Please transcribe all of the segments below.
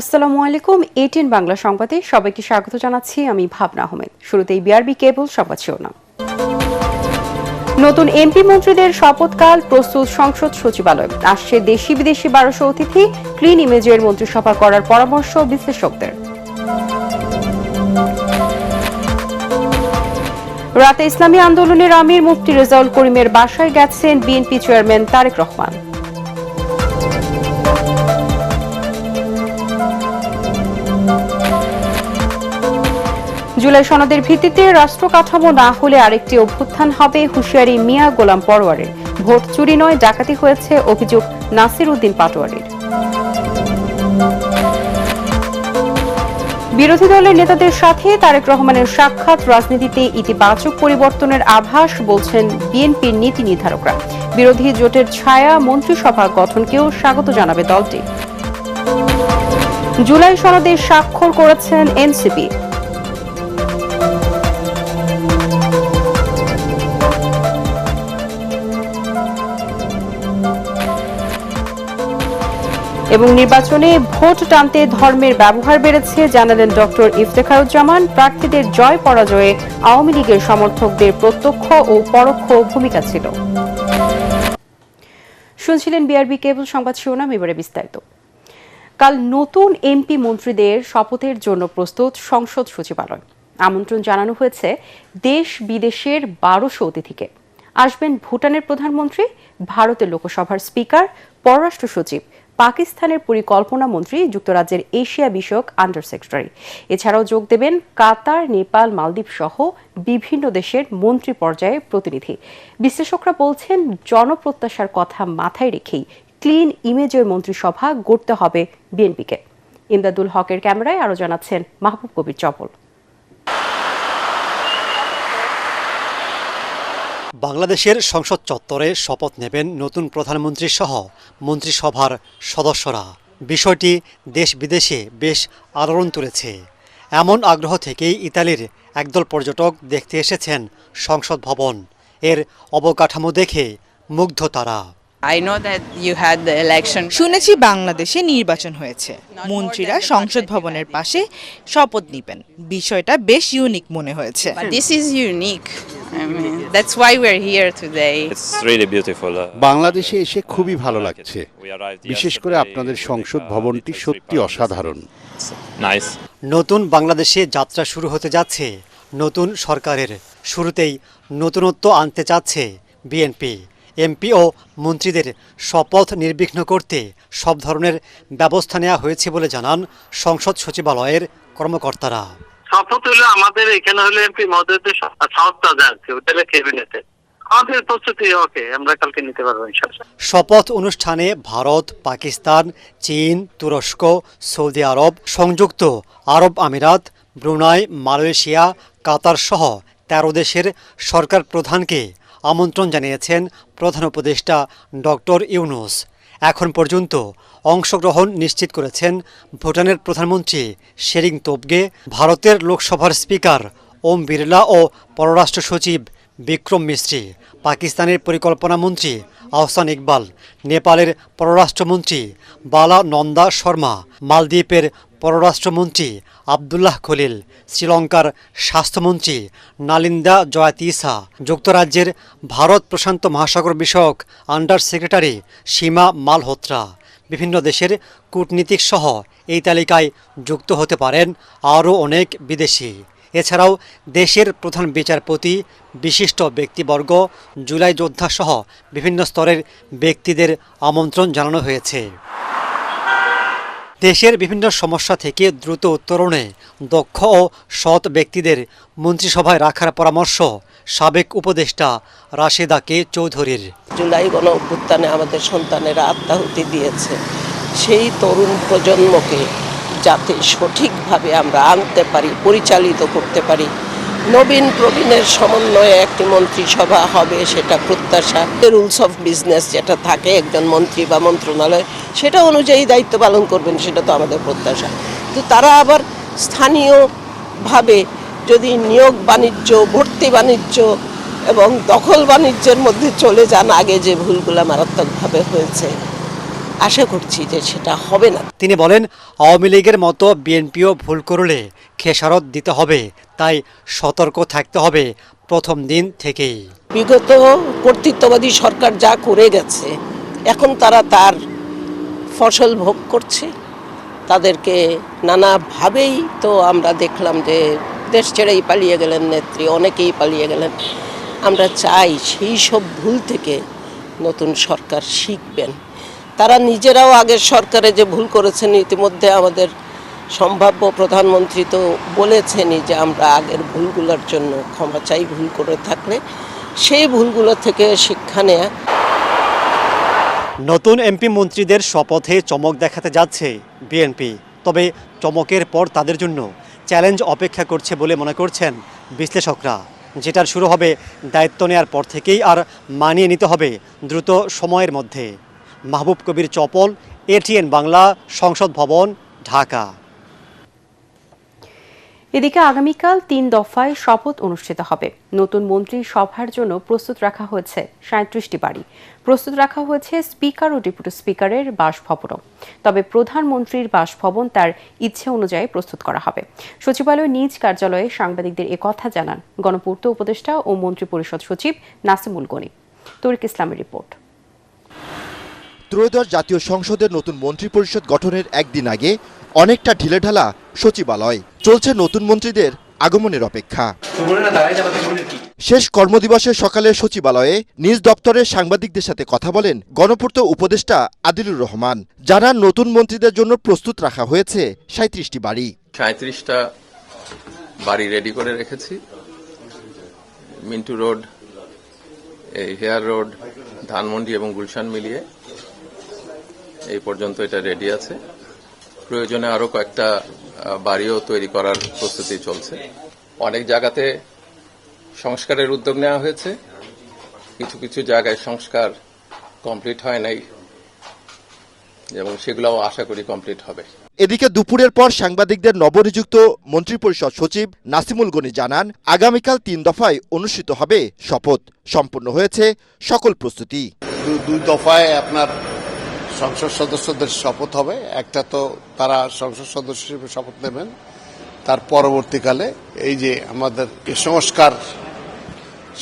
আসসালামু আলাইকুম। 18 বাংলা সংবাদে সবাইকে স্বাগত জানাচ্ছি। আমি ভাবনা আহমেদ। শুরুতেই বিআরবি কেবল সংবাদ শিরোনাম। নতুন এমপি মন্ত্রীদের শপথকাল প্রস্তুত সংসদ সচিবালয়। আসছে দেশি বিদেশি 1200 অতিথি। ক্লিন ইমেজের মন্ত্রিসভা করার পরামর্শ বিশ্লেষকদের। রাতে ইসলামী আন্দোলনের আমির মুফতি রেজাউল করিমের বাসায় গেছেন বিএনপি চেয়ারম্যান তারেক রহমান। জুলাই সনদের ভিত্তিতে রাষ্ট্র কাঠামো না হলে আরেকটি অভ্যুত্থান হবে, হুঁশিয়ারি মিয়া গোলাম পরোয়ারের। ভোট চুরি নয়, ডাকাতি হয়েছে, অভিযোগ নাসির উদ্দিন পাটোয়ারির। বিরোধী দলের নেতাদের সাথে তারেক রহমানের সাক্ষাৎ রাজনীতিতে ইতিবাচক পরিবর্তনের আভাস, বলছেন বিএনপির নীতি নির্ধারকরা। বিরোধী জোটের ছায়া মন্ত্রিসভা গঠনকেও স্বাগত জানাবে দলটি। জুলাই সনদে স্বাক্ষর করেছেন এনসিপি। এবং নির্বাচনে ভোট টানতে ধর্মের ব্যবহার বেড়েছে, জানালেন ডক্টর ইফতেখারুজ্জামান। প্রার্থীদের জয় পরাজয়ে আওয়ামী লীগের সমর্থকদের প্রত্যক্ষ ও পরোক্ষ ভূমিকা ছিল। শুনছিলেন বিআরবি কেবল সংবাদ শিরোনাম, এবারে বিস্তারিত। কাল নতুন এমপি মন্ত্রীদের শপথের জন্য প্রস্তুত সংসদ সচিবালয়। আমন্ত্রণ জানানো হয়েছে দেশ বিদেশের 1200 অতিথিকে। আসবেন ভুটানের প্রধানমন্ত্রী, ভারতের লোকসভার স্পিকার, পররাষ্ট্র সচিব, পাকিস্তানের পরিকল্পনা মন্ত্রী, যুক্তরাজ্যের এশিয়া বিষয়ক আন্ডার সেক্রেটারি। এছাড়াও যোগ দেবেন কাতার, নেপাল, মালদ্বীপ সহ বিভিন্ন দেশের মন্ত্রী পর্যায়ে প্রতিনিধি। বিশ্লেষকরা বলছেন, জনপ্রত্যাশার কথা মাথায় রেখেই ক্লিন ইমেজের মন্ত্রিসভা গড়তে হবে বিএনপিকে। ইমদাদুল হকের ক্যামেরায় আরো জানাচ্ছেন মাহবুব কবির চপল। বাংলাদেশের সংসদ চত্বরে শপথ নেবেন নতুন প্রধানমন্ত্রী সহ মন্ত্রিসভার সদস্যরা। বিষয়টি দেশ বিদেশে বেশ আলোড়ন তুলেছে। এমন আগ্রহ থেকেই ইতালির একদল পর্যটক দেখতে এসেছেন সংসদ ভবন। এর অবকাঠামো দেখে মুগ্ধ তারা। শুনেছি বাংলাদেশে নির্বাচন হয়েছে, মন্ত্রীরা সংসদ ভবনের পাশে শপথ নেবেন। বিষয়টা বেশ ইউনিক মনে হয়েছে। বাংলাদেশে এসে খুবই ভালো লাগছে, বিশেষ করে আপনাদের সংসদ ভবনটি সত্যি অসাধারণ। নতুন বাংলাদেশে যাত্রা শুরু হতে যাচ্ছে নতুন সরকারের। শুরুতেই নতুনত্ব আনতে চাচ্ছে বিএনপি। এমপি ও মন্ত্রীদের শপথ নির্বিঘ্ন করতে সব ধরনের ব্যবস্থা নেওয়া হয়েছে বলে জানান সংসদ সচিবালয়ের কর্মকর্তারা। শপথ হলো আমাদের এখানে হলো এমপি মহোদয়দের সংস্থা যাচ্ছে, ওটা ক্যাবিনেটে আমাদের প্রস্তুতি ওকে, আমরা কালকে নিতে পারবো ইনশাআল্লাহ। শপথ অনুষ্ঠানে ভারত, পাকিস্তান, চীন, তুরস্ক, সৌদি আরব, সংযুক্ত আরব আমিরাত, ব্রুনাই, মালয়েশিয়া, কাতার সহ 13 দেশের সরকার প্রধানকে আমন্ত্রণ জানিয়েছেন প্রধান উপদেষ্টা ডক্টর ইউনূস। এখন পর্যন্ত অংশগ্রহণ নিশ্চিত করেছেন ভুটানের প্রধানমন্ত্রী শেরিং তোবগে, ভারতের লোকসভার স্পিকার ওম বিরলা ও পররাষ্ট্র সচিব বিক্রম মিস্ত্রি, পাকিস্তানের পরিকল্পনা মন্ত্রী আহসান ইকবাল, নেপালের পররাষ্ট্রমন্ত্রী বালা নন্দা শর্মা, মালদ্বীপের পররাষ্ট্রমন্ত্রী আবদুল্লাহ খলিল, শ্রীলঙ্কার স্বাস্থ্যমন্ত্রী নালিন্দা জয়াতিসা, যুক্তরাজ্যের ভারত প্রশান্ত মহাসাগর বিষয়ক আন্ডার সেক্রেটারি সীমা মালহোত্রা। বিভিন্ন দেশের কূটনীতিক সহ এই তালিকায় যুক্ত হতে পারেন আরও অনেক বিদেশি। এছাড়াও দেশের প্রধান বিচারপতি, বিশিষ্ট ব্যক্তিবর্গ, জুলাই যোদ্ধা সহ বিভিন্ন স্তরের ব্যক্তিদের আমন্ত্রণ জানানো হয়েছে। দেশের বিভিন্ন সমস্যা থেকে দ্রুত উত্তরণে দক্ষ ও সৎ ব্যক্তিদের মন্ত্রিসভায় রাখার পরামর্শ সাবেক উপদেষ্টা রাশেদা কে চৌধুরীর। জুলাই গণ অভ্যুত্থানে আমাদের সন্তানেরা আত্মাহুতি দিয়েছে, সেই তরুণ প্রজন্মকে যাতে সঠিকভাবে আমরা আনতে পারি, পরিচালিত করতে পারি, নবীন প্রবীণের সমন্বয়ে একটি মন্ত্রিসভা হবে, সেটা প্রত্যাশা। রুলস অফ বিজনেস যেটা থাকে একজন মন্ত্রী বা মন্ত্রণালয়, সেটা অনুযায়ী দায়িত্ব পালন করবেন, সেটা তো আমাদের প্রত্যাশা। তো তারা আবার স্থানীয়ভাবে যদি নিয়োগ বাণিজ্য, ভর্তি বাণিজ্য এবং দখল বাণিজ্যের মধ্যে চলে যান, আগে যে ভুলগুলো মারাত্মকভাবে হয়েছে, আশা করছি যে সেটা হবে না। তিনি বলেন, আওয়ামী লীগের মতো বিএনপিও ভুল করলে খেসারত দিতে হবে, তাই সতর্ক থাকতে হবে প্রথম দিন থেকেই। বিগত কর্তৃত্ববাদী সরকার যা করে গেছে, এখন তারা তার ফসল ভোগ করছে। তাদেরকে নানাভাবেই তো আমরা দেখলাম যে দেশ ছেড়েই পালিয়ে গেলেন নেত্রী, অনেকেই পালিয়ে গেলেন। আমরা চাই সেই সব ভুল থেকে নতুন সরকার শিখবেন। তারা নিজেরাও আগের সরকারে যে ভুল করেছেন, ইতিমধ্যে আমাদের সম্ভাব্য প্রধানমন্ত্রী তো বলেছেনই যে আমরা আগের ভুলগুলোর জন্য ক্ষমা চাই, ভুল করে থাকলে সেই ভুলগুলো থেকে শিক্ষা নেয়া। নতুন এমপি মন্ত্রীদের শপথে চমক দেখাতে যাচ্ছে বিএনপি, তবে চমকের পর তাদের জন্য চ্যালেঞ্জ অপেক্ষা করছে বলে মনে করছেন বিশ্লেষকরা, যেটার শুরু হবে দায়িত্ব নেওয়ার পর থেকেই আর মানিয়ে নিতে হবে দ্রুত সময়ের মধ্যে। মাহবুব কবির চপল, এটিএন বাংলা, সংসদ ভবন, ঢাকা। এদিকে আগামীকাল 3 দফায় শপথ অনুষ্ঠিত হবে। নতুন মন্ত্রী সভার জন্য প্রস্তুত রাখা হয়েছে 37টি বাড়ি। প্রস্তুত রাখা হয়েছে স্পিকার ও ডেপুটি স্পিকারের বাসভবনও। তবে প্রধানমন্ত্রীর বাসভবন তার ইচ্ছে অনুযায়ী প্রস্তুত করা হবে। সচিবালয় নিজ কার্যালয়ে সাংবাদিকদের একথা জানান গণপূর্ত উপদেষ্টা ও মন্ত্রিপরিষদ সচিব নাসিমুল গনি। তরিক ইসলামের রিপোর্ট। ত্রয়োদশ জাতীয় সংসদের নতুন মন্ত্রিপরিষদ গঠনের একদিন আগে অনেকটা ঢিলেঢালা সচিবালয়। চলছে নতুন মন্ত্রীদের আগমনের অপেক্ষা। শেষ কর্মদিবসের সকালে সচিবালয়ে নিজ দপ্তরের সাংবাদিকদের সাথে কথা বলেন গণপূর্ত উপদেষ্টা আদিলুর রহমান। জানান, নতুন মন্ত্রীদের জন্য প্রস্তুত রাখা হয়েছে 37টি বাড়ি। 37টা বাড়ি রেডি করে রেখেছি। Mintu road, hair road, Dhanmondi এবং গুলশান মিলিয়ে এই পর্যন্ত এটা রেডি আছে। প্রয়োজনে আরো কয়েকটা বাড়িও তৈরি করার প্রস্তুতি চলছে। অনেক জায়গাতে সংস্কারের উদ্যোগ নেওয়া হয়েছে, কিছু কিছু জায়গায় সংস্কার কমপ্লিট হয় নাই এবং সেগুলোও আশা করি কমপ্লিট হবে। এদিকে দুপুরের পর সাংবাদিকদের নবনিযুক্ত মন্ত্রিপরিষদ সচিব নাসিমুল গনি জানান, আগামীকাল 3 দফায় অনুষ্ঠিত হবে শপথ। সম্পূর্ণ হয়েছে সকল প্রস্তুতি। 2 দফায় আপনার সংসদ সদস্যদের শপথ হবে। একটা তো তারা সংসদ সদস্য হিসেবে শপথ নেবেন, তার পরবর্তীকালে এই যে আমাদের সংস্কার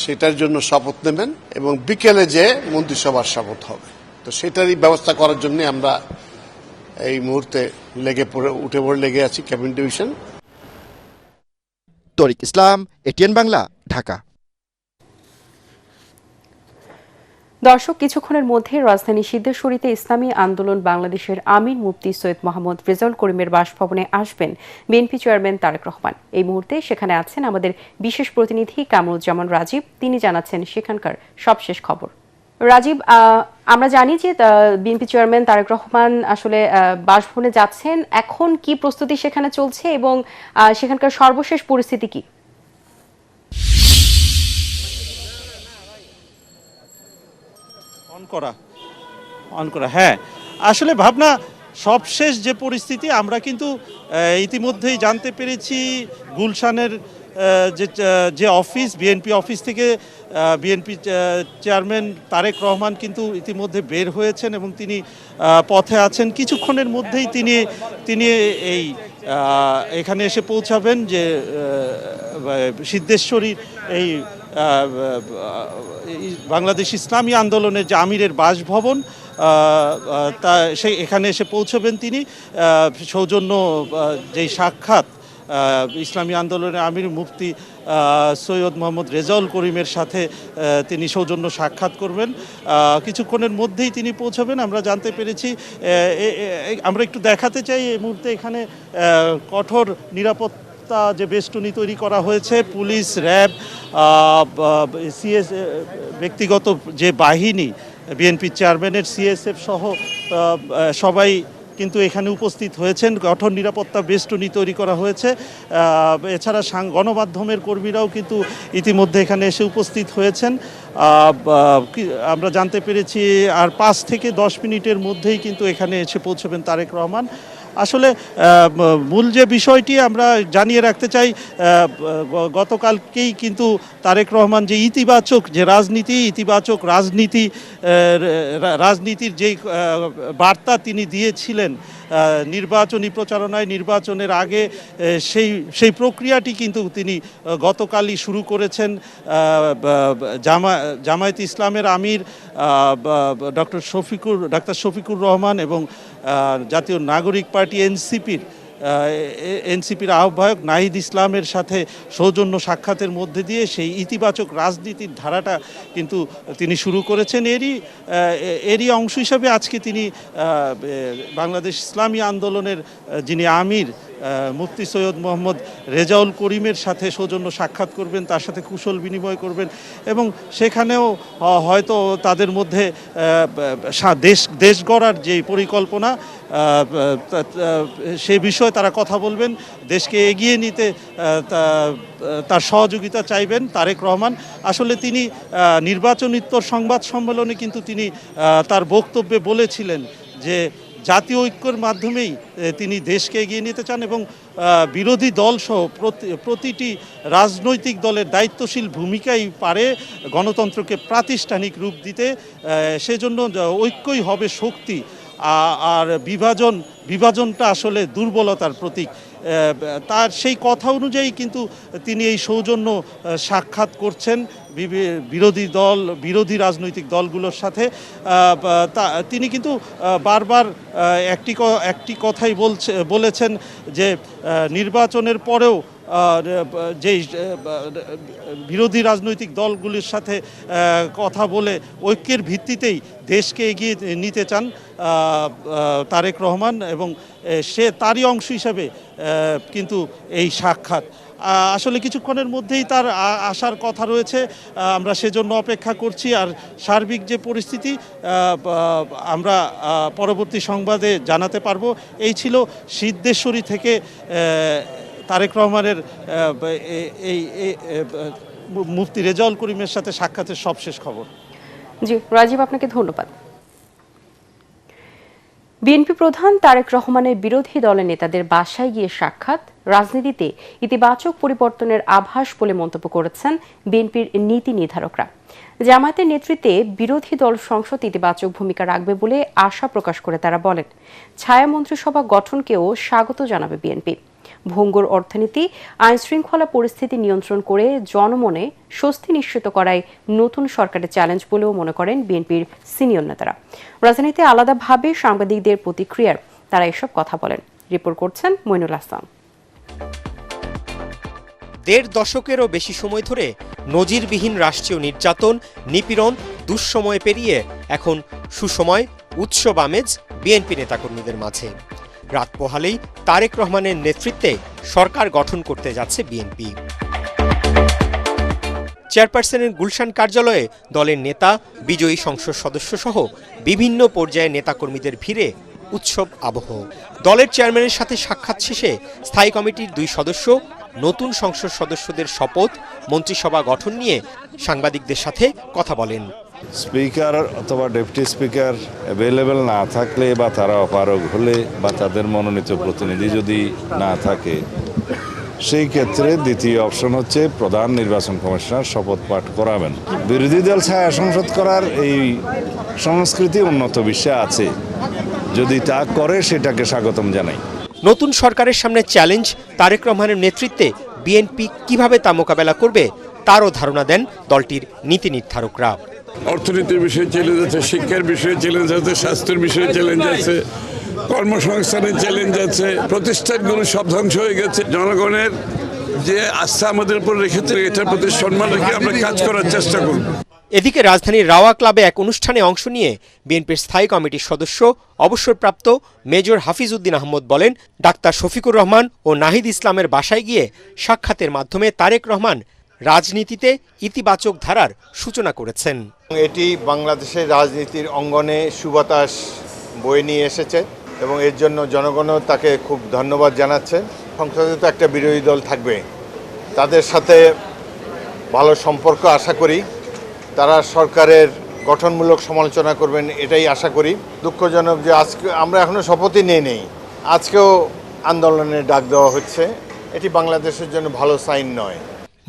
সেটার জন্য শপথ নেবেন এবং বিকেলে যে মন্ত্রিসভার শপথ হবে। তো সেটারই ব্যবস্থা করার জন্য আমরা এই মুহূর্তে উঠে পড়ে লেগে আছি ক্যাবিনেট ডিভিশন। তরিক ইসলাম, এটিএন বাংলা, ঢাকা। দর্শক, কিছুক্ষণের মধ্যে রাজধানী সিদ্ধেশ্বরীতে ইসলামী আন্দোলন বাংলাদেশের আমির মুফতি সৈয়দ মোহাম্মদ রেজাউল করিমের বাসভবনে আসবেন বিএনপি চেয়ারম্যান তারেক রহমান। এই মুহূর্তে সেখানে আছেন আমাদের বিশেষ প্রতিনিধি কামরুজ্জামান রাজীব। তিনি জানাচ্ছেন সেখানকার সবশেষ খবর। রাজীব, আমরা জানি যে বিএনপি চেয়ারম্যান তারেক রহমান আসলে বাসভবনে যাচ্ছেন। এখন কি প্রস্তুতি সেখানে চলছে এবং সেখানকার সর্বশেষ পরিস্থিতি কি? অন করা হ্যাঁ, আসলে ভাবনা সবশেষ যে পরিস্থিতি আমরা কিন্তু ইতিমধ্যেই জানতে পেরেছি। গুলশানের যে অফিস, বিএনপি অফিস থেকে বিএনপি চেয়ারম্যান তারেক রহমান কিন্তু ইতিমধ্যে বের হয়েছেন এবং তিনি পথে আছেন। কিছুক্ষণের মধ্যেই তিনি এই এখানে এসে পৌঁছাবেন যে সিদ্ধেশ্বরীর এই বাংলাদেশ ইসলামী আন্দোলনের যে আমিরের বাসভবন, তা এখানে এসে পৌঁছবেন তিনি। সৌজন্য যেই সাক্ষাৎ ইসলামী আন্দোলনের আমির মুফতি সৈয়দ মোহাম্মদ রেজাউল করিমের সাথে তিনি সৌজন্য সাক্ষাৎ করবেন। কিছুক্ষণের মধ্যেই তিনি পৌঁছবেন আমরা জানতে পেরেছি। আমরা একটু দেখাতে চাই এই মুহূর্তে এখানে কঠোর নিরাপত্তা যে বেষ্টনী তৈরি করা হয়েছে। পুলিশ, র্যাব, সিএস, ব্যক্তিগত যে বাহিনী, বিএনপি চেয়ারম্যানের সিএসএফ সহ সবাই কিন্তু এখানে উপস্থিত হয়েছেন। কঠোর নিরাপত্তা বেষ্টনী তৈরি করা হয়েছে। এছাড়া গণমাধ্যমের কর্মীরাও কিন্তু ইতিমধ্যে এখানে এসে উপস্থিত হয়েছেন। আমরা জানতে পেরেছি আর 5 থেকে 10 মিনিটের মধ্যেই কিন্তু এখানে এসে পৌঁছবেন তারেক রহমান। আসলে মূল যে বিষয়টি আমরা জানিয়ে রাখতে চাই, গতকালকেই কিন্তু তারেক রহমান যে ইতিবাচক যে ইতিবাচক রাজনীতির যেই বার্তা তিনি দিয়েছিলেন নির্বাচনী প্রচারণায়, নির্বাচনের আগে, সেই প্রক্রিয়াটি কিন্তু তিনি গতকালই শুরু করেছেন। জামায়াত ইসলামের আমির ডাক্তার শফিকুর রহমান এবং জাতীয় নাগরিক পার্টি এনসিপির আহ্বায়ক নাহিদ ইসলামের সাথে সৌজন্য সাক্ষাতের মধ্যে দিয়ে সেই ইতিবাচক রাজনীতির ধারাটা কিন্তু তিনি শুরু করেছেন। এরই অংশ হিসাবে আজকে তিনি বাংলাদেশ ইসলামী আন্দোলনের যিনি আমির মুফতি সৈয়দ মোহাম্মদ রেজাউল করিমের সাথে সৌজন্য সাক্ষাৎ করবেন, তার সাথে কুশল বিনিময় করবেন এবং সেখানেও হয়তো তাদের মধ্যে দেশ গড়ার যে পরিকল্পনা সে বিষয়ে তারা কথা বলবেন, দেশকে এগিয়ে নিতে তার সহযোগিতা চাইবেন তারেক রহমান। আসলে তিনি নির্বাচনোত্তর সংবাদ সম্মেলনে কিন্তু তিনি তার বক্তব্যে বলেছিলেন যে জাতীয় ঐক্যের মাধ্যমেই তিনি দেশকে এগিয়ে নিতে চান এবং বিরোধী দল সহ প্রতিটি রাজনৈতিক দলের দায়িত্বশীল ভূমিকাই পারে গণতন্ত্রকে প্রাতিষ্ঠানিক রূপ দিতে। সেজন্য ঐক্যই হবে শক্তি, আর বিভাজনটা আসলে দুর্বলতার প্রতীক। তার সেই কথা অনুযায়ী কিন্তু তিনি এই সৌজন্য সাক্ষাৎ করছেন বিরোধী রাজনৈতিক দলগুলোর সাথে। তিনি কিন্তু বারবার একটি কথাই বলেছেন যে নির্বাচনের পরেও যেই বিরোধী রাজনৈতিক দলগুলির সাথে কথা বলে ঐক্যের ভিত্তিতেই দেশকে এগিয়ে নিতে চান তারেক রহমান এবং তারই অংশ হিসাবে কিন্তু এই সাক্ষাৎ। আসলে কিছুক্ষণের মধ্যেই তার আসার কথা রয়েছে, আমরা সেজন্য অপেক্ষা করছি। আর সার্বিক যে পরিস্থিতি আমরা পরবর্তী সংবাদে জানাতে পারবো। এই ছিল সিদ্ধেশ্বরী থেকে তারেক রহমানের এই মুফতি রেজাউল করিমের সাথে সাক্ষাতের সবশেষ খবর। জি রাজীব, আপনাকে ধন্যবাদ। বিএনপি প্রধান তারেক রহমানের বিরোধী দলের নেতাদের বাসায় গিয়ে সাক্ষাৎ রাজনীতিতে ইতিবাচক পরিবর্তনের আভাস বলে মন্তব্য করেছেন বিএনপির নীতি নির্ধারকরা। জামায়াতের নেতৃত্বে বিরোধী দল সংসদ ইতিবাচক ভূমিকা রাখবে বলে আশা প্রকাশ করে তারা বলেন, ছায়া মন্ত্রিসভা গঠনকেও স্বাগত জানাবে বিএনপি। ভঙ্গুর অর্থনীতি, আইন শৃঙ্খলা পরিস্থিতি নিয়ন্ত্রণ করে জনমনে স্বস্তি নিশ্চিত করাই নতুন সরকারের চ্যালেঞ্জ বলেও মনে করেন বিএনপির সিনিয়র নেতারা। রাজনীতিতে আলাদাভাবে সাংবাদিকদের প্রতিক্রিয়ার তারা এসব কথা বলেন। রিপোর্ট করছেন মইনুল হাসান। ১.৫ দশকেরও বেশি সময় ধরে নজিরবিহীন রাষ্ট্রীয় নির্যাতন, নিপীড়ন, দুঃসময় পেরিয়ে এখন সুসময়, উৎসব আমেজ বিএনপি নেতাকর্মীদের মাঝে। রাত পোহালেই তারেক রহমানের নেতৃত্বে সরকার গঠন করতে যাচ্ছে বিএনপি। চেয়ারপারসনের গুলশান কার্যালয়ে দলের নেতা, বিজয়ী সংসদ সদস্য সহ বিভিন্ন পর্যায়ের নেতাকর্মীদের ভিড়ে উৎসব আবহ। দলের চেয়ারম্যানের সাথে সাক্ষাৎ শেষে স্থায়ী কমিটির 2 সদস্য নতুন সংসদ সদস্যদের শপথ, মন্ত্রিসভা গঠন নিয়ে সাংবাদিকদের সাথে কথা বলেন। স্পিকার অথবা ডেপুটি স্পিকার অ্যাভেলেবেল না থাকলে বা তারা অপারগ হলে বা তাদের মনোনীত প্রতিনিধি যদি না থাকে, সেই ক্ষেত্রে দ্বিতীয় অপশন হচ্ছে প্রধান নির্বাচন কমিশনার শপথ পাঠ করাবেন। বিরোধী দল ছায়া সংসদ করার এই সংস্কৃতি উন্নত বিশ্বে আছে, যদি তা করে সেটাকে স্বাগতম জানাই। নতুন সরকারের সামনে চ্যালেঞ্জ, তারেক রহমানের নেতৃত্বে বিএনপি কিভাবে তা মোকাবেলা করবে তারও ধারণা দেন দলটির নীতি নির্ধারকরা। অর্থনীতির বিষয়ে চ্যালেঞ্জ আছে, শিক্ষার বিষয়ে চ্যালেঞ্জ আছে, স্বাস্থ্যের বিষয়ে চ্যালেঞ্জ আছে, কর্মসংস্থানের চ্যালেঞ্জ আছে, প্রতিষ্ঠানগুলো সব ধ্বংস হয়ে গেছে। জনগণের যে আস্থা আমাদের উপর রেখেছে, এটার প্রতি সম্মান রেখে আমরা কাজ করার চেষ্টা করব। এদিকে রাজধানীর রাওয়া ক্লাবে এক অনুষ্ঠানে অংশ নিয়ে বিএনপির স্থায়ী কমিটির সদস্য অবসরপ্রাপ্ত মেজর হাফিজ উদ্দিন আহমদ বলেন, ডাক্তার শফিকুর রহমান ও নাহিদ ইসলামের বাসায় গিয়ে সাক্ষাতের মাধ্যমে তারেক রহমান রাজনীতিতে ইতিবাচক ধারার সূচনা করেছেন। এটি বাংলাদেশের রাজনীতির অঙ্গনে সুবাতাস বয়ে নিয়ে এসেছে এবং এর জন্য জনগণও তাকে খুব ধন্যবাদ জানাচ্ছে। সংসদে তো একটা বিরোধী দল থাকবে, তাদের সাথে ভালো সম্পর্ক আশা করি। তারা সরকারের গঠনমূলক সমালোচনা করবেন, এটাই আশা করি। দুঃখজনক যে আজকে আমরা এখনো শপথই নেই। আজকেও আন্দোলনের ডাক দেওয়া হচ্ছে, এটি বাংলাদেশের জন্য ভালো সাইন নয়।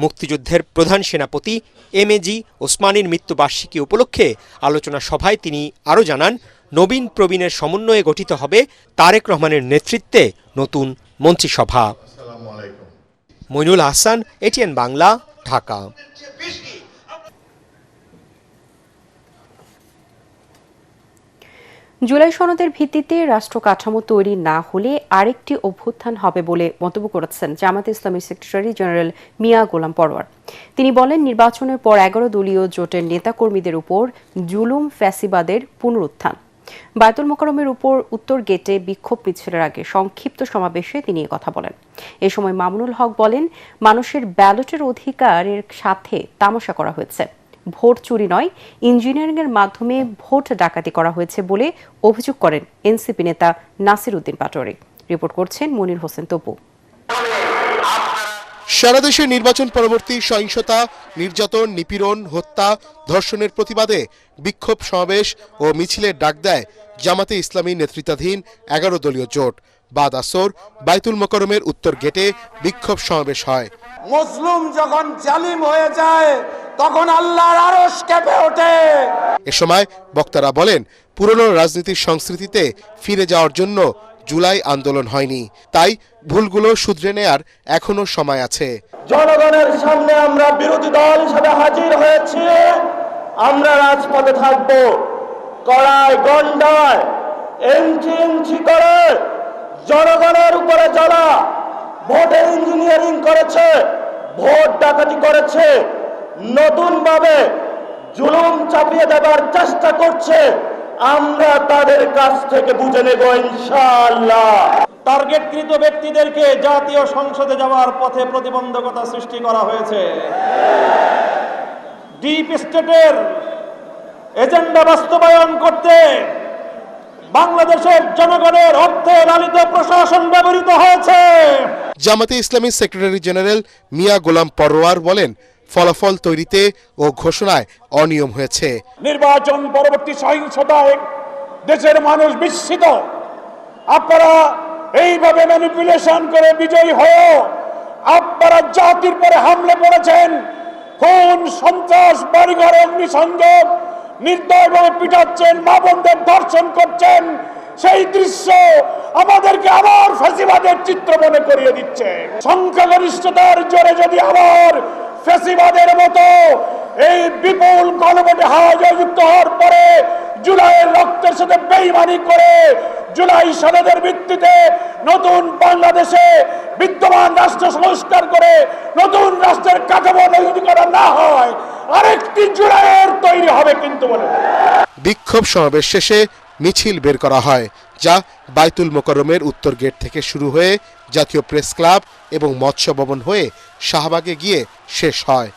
মুক্তিযুদ্ধের প্রধান সেনাপতি এমএজি ওসমানীর মৃত্যুবার্ষিকী উপলক্ষে আলোচনা সভায় তিনি আরও জানান, নবীন প্রবীণের সমন্বয়ে গঠিত হবে তারেক রহমানের নেতৃত্বে নতুন মন্ত্রিসভা। মইনুল আহসান, এটিএন বাংলা, ঢাকা। জুলাই সনদের ভিত্তিতে রাষ্ট্র কাঠামো তৈরি না হলে আরেকটি অভ্যুত্থান হবে বলে মন্তব্য করেছেন জামায়াতে ইসলামীর সেক্রেটারি জেনারেল মিয়া গোলাম পরোয়ার। তিনি বলেন, নির্বাচনের পর 11 দলীয় জোটের নেতাকর্মীদের উপর জুলুম ফ্যাসিবাদের পুনরুত্থান। বায়তুল মোকাররমের উপর উত্তর গেটে বিক্ষোভ মিছিলের আগে সংক্ষিপ্ত সমাবেশে তিনি কথা বলেন। এ সময় মামুনুল হক বলেন, মানুষের ব্যালটের অধিকারের সাথে তামাশা করা হয়েছে। ভোট চুরি নয়, ইঞ্জিনিয়ারিং এর মাধ্যমে ভোট ডাকাতি করা হয়েছে বলে অভিযোগ করেন এনসিপি নেতা নাসির উদ্দিন পাটোয়ারি। রিপোর্ট করছেন মনির হোসেন তপু। সারা দেশে নির্বাচন পরবর্তী সহিংসতা, নির্যাতন, নিপীড়ন, হত্যা, ধর্ষণের প্রতিবাদে বিক্ষোভ সমাবেশ ও মিছিলের ডাক দেয় জামাতে ইসলামী নেতৃত্বাধীন 11 দলীয় জোট। বাদ আসর বায়তুল মোকাররমের উত্তর গেটে বিক্ষোভ সমাবেশ হয়। মুসলিম যখন জালিম হয়ে যায় তখন আল্লাহর আরশ কেঁপে ওঠে। এ সময় বক্তারা বলেন, পুরনো রাজনীতির সংস্কৃতিতে ফিরে যাওয়ার জন্য জুলাই আন্দোলন হয়নি, তাই ভুলগুলো শুধরে নেয়ার এখনো সময় আছে। জনগণের সামনে আমরা বিরোধী দল হিসেবে হাজির হয়েছি। আমরা রাজপথে থাকব, কড়ায় গন্ডায় ইঞ্চি ইঞ্চি করে জনগণের উপরে যারা ভোটের ইঞ্জিনিয়ারিং করেছে, ভোট ডাকাতি করেছে, নতুন ভাবে জুলুম চাপিয়ে দেবার চেষ্টা করছে, আমরা তাদের কাছ থেকে বুঝে নেব ইনশাআল্লাহ। টার্গেটকৃত ব্যক্তিদেরকে জাতীয় সংসদে যাওয়ার পথে প্রতিবন্ধকতা সৃষ্টি করা হয়েছে। ডিপ স্টেটের এজেন্ডা বাস্তবায়ন করতে বাংলাদেশের জনগণের অর্থে লালিত প্রশাসন ব্যবহৃত হয়েছে। জামাতে ইসলামীর সেক্রেটারি জেনারেল মিয়া গোলাম পরোয়ার বলেন, ফলাফল তৈরিতে ও ঘোষণায় অনিয়ম হয়েছে। নির্বাচন পরবর্তী সহিংসতায় দেশের মানুষ বিস্মিত। আপনারা এইভাবে ম্যানিপুলেশন করে বিজয়ী হয়ে আপনারা জাতির পরে হামলে পড়েছেন। খুন, সন্ত্রাস, বাড়িঘরে অগ্নিসংযোগ, নির্দয়ভাবে পিটাচ্ছেন, মা বোনদের ধর্ষণ করছেন। সেই দৃশ্য আমাদেরকে আবার ফ্যাসিবাদের চিত্র মনে করিয়ে দিচ্ছে। সংখ্যাগরিষ্ঠতার জোরে যদি আবার ফ্যাসিবাদের মতো এই বিপুল গণভোটে যুক্ত হওয়ার পরে জুলাইয়ের রক্তের সাথে বেইমানি করে জুলাই সনদের ভিত্তিতে নতুন বাংলাদেশে বিদ্যমান রাষ্ট্র সংস্কার করে নতুন রাষ্ট্রের কাঠামো তৈরি করা না হয়, আরেকটি জুলাইয়ের তৈরি হবে কিন্তু বলে। বিক্ষোভ সমাবেশ শেষে মিছিল বের করা হয়, যা বায়তুল মোকাররমের উত্তর গেট থেকে শুরু হয়ে জাতীয় প্রেস ক্লাব এবং মৎস্য ভবন হয়ে শাহবাগে গিয়ে শেষ হয়।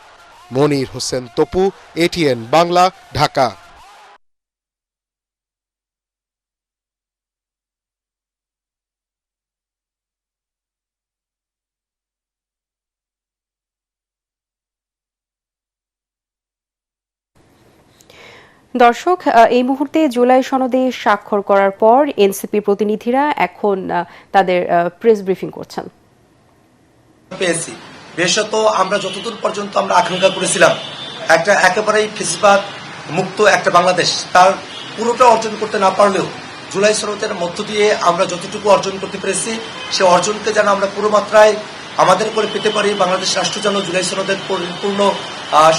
মনির হোসেন তপু, এটিএন বাংলা, ঢাকা। দর্শক, এই মুহূর্তে জুলাই সনদে স্বাক্ষর করার পর এনসিপি প্রতিনিধিরা এখন তাদের প্রেস ব্রিফিং করছেন। পেয়েছি বিশেষত আমরা যতদূর পর্যন্ত আমরা আকাঙ্ক্ষা করেছিলাম একটা একেবারেই ফ্যাসিবাদ মুক্ত একটা বাংলাদেশ, তার পুরোটা অর্জন করতে না পারলেও জুলাই সনদের মধ্য দিয়ে আমরা যতটুকু অর্জন করতে পেরেছি সে অর্জনকে যেন আমরা পুরো মাত্রায় আমাদের করে পেতে পারি, বাংলাদেশ রাষ্ট্র যেন জুলাই সনদের পরিপূর্ণ